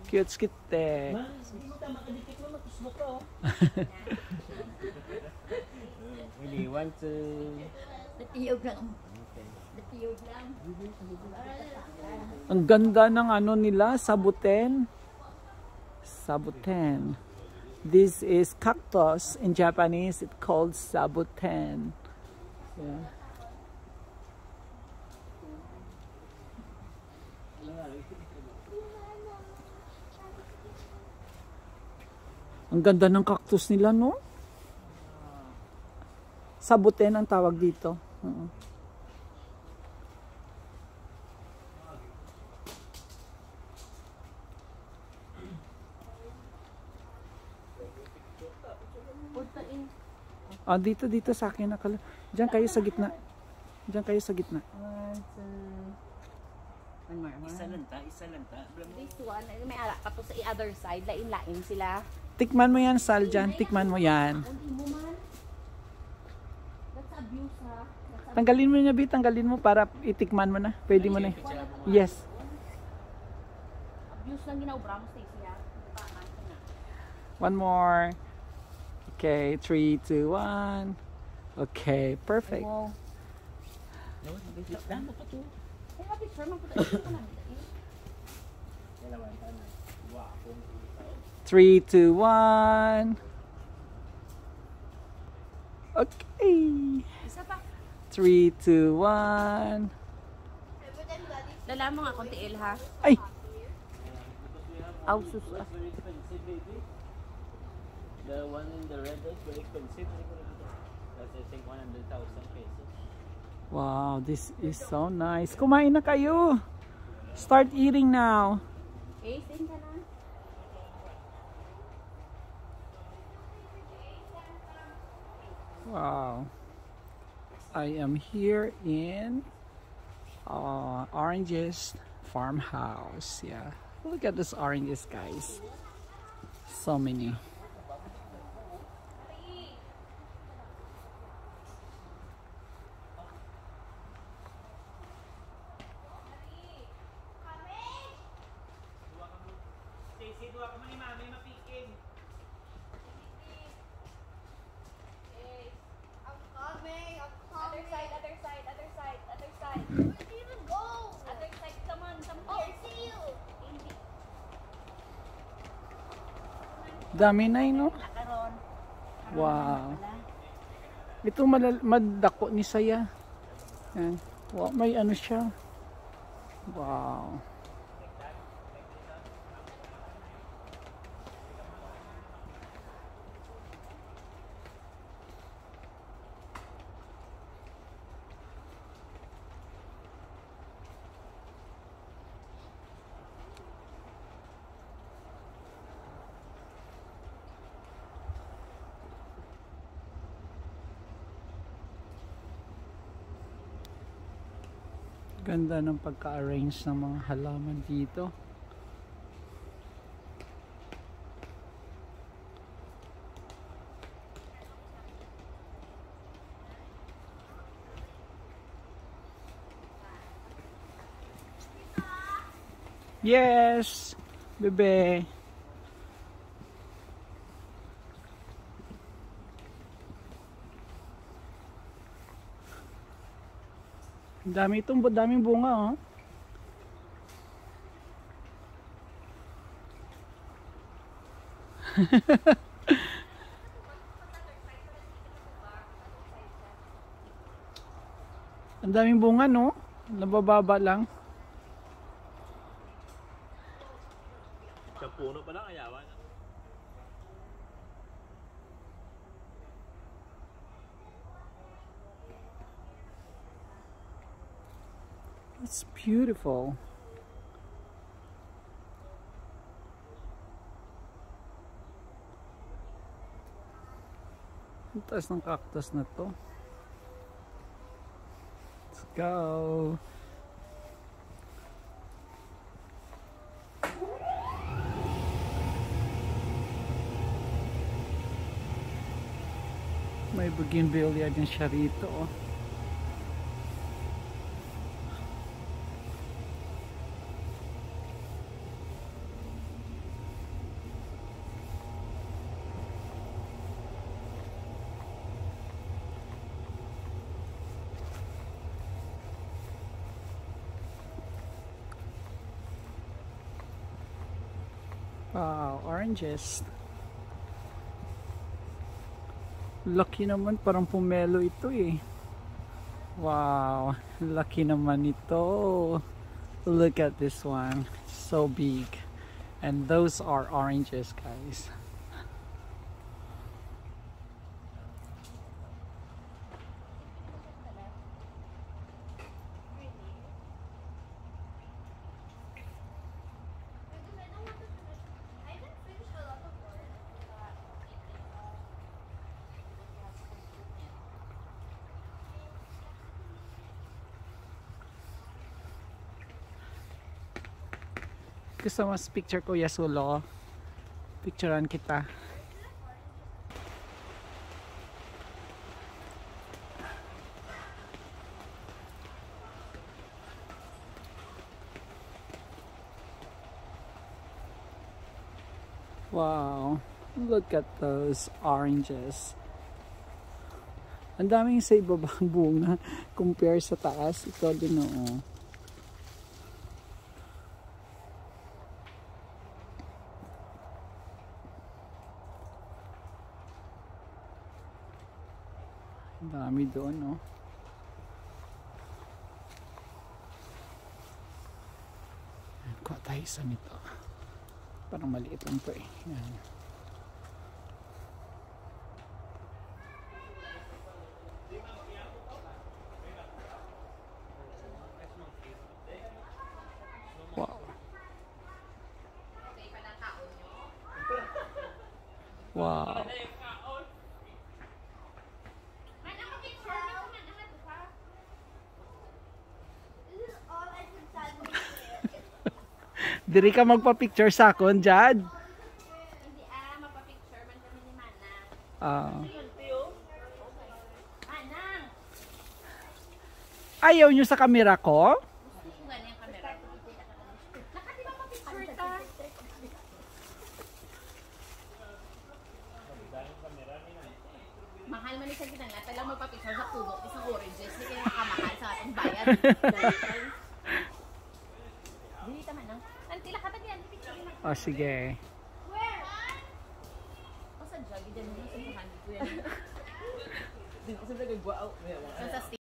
Cute skite. Hindi mo tama kadikit mo, matuslo ka oh. Really, want to... Natiyog lang. Natiyog lang. Ang ganda ng ano nila, sabuten. Sabuten. This is cactus. In Japanese, it's called sabuten. Yeah. Ang ganda ng cactus nila, no? Sabuten ang tawag dito. Ah, dito sa akin nakala. Diyan kayo sa gitna. Diyan kayo sa gitna. One more. Isa lang ta. This one, may ara pa to sa other side. Lain-lain sila. Tikman mo yan, Sal, dyan. Tikman mo yan. That's abuse, ha? Tanggalin mo niya, Bi. Tanggalin mo para itikman mo na. Pwede mo na. Yes. Abuse lang ginaubra mo, Stacey, ha? One more. Okay, 3, 2, 1. Okay, perfect. Wow. Damo pa to. Ay, picture mo po tayo. 3, 2, 1. Okay. Isa pa. 3, 2, 1. Lala mo nga konti il, ha? Ay! Aw, sus. The one in the red is very expensive. That's I think 100,000 pesos. Wow, this is so nice. Kumain na kayo. Start eating now. Okay, sing ka na. Wow. I am here in Oranges farmhouse. Yeah. Look at these oranges, guys. So many. Dami na no? Wow. Ito madako ni saya. Yan. Wow, may ano siya. Wow. Ganda ng pagka-arrange ng mga halaman dito. Yes, bebe. Daming bunga, oh. Ang daming bunga, no? Nabababa lang. Sa puno pa lang, ayawan. It's beautiful. Ang taas ng cactus na to. Let's go. May bougainvillea din siya rito, oh. Wow, oranges. Lucky naman, parang pomelo ito eh. Wow, lucky naman ito. Look at this one, so big. And those are oranges, guys. Gusto mo mas picture, Kuya Sulo? Picturean kita. Wow, look at those oranges. Ang daming sa ibabang bunga compare sa taas. Ito din, oo. Dami doon, no? Kuha tayo isa nito. Parang maliit lang to eh. Yan. Wow. Wow. Diri ka magpa-picture sa akon, Jad? Hindi mapapicture man kami ni Manang. Manang! Ayaw nyo sa kamera ko? Gusto ko ganyan camera. Nakati ba mapicture ta? Mahal man isang kinangata lang magpa-picture sa puno. Isang oranges. Hindi kayo makamahal sa ating bayan. Dili tama nang. Antila ka ba diyan? Picture na. O, sige. Where? O sa jog, diyan mo sa buhan ko yan. Dito sa nagagwa out. Sa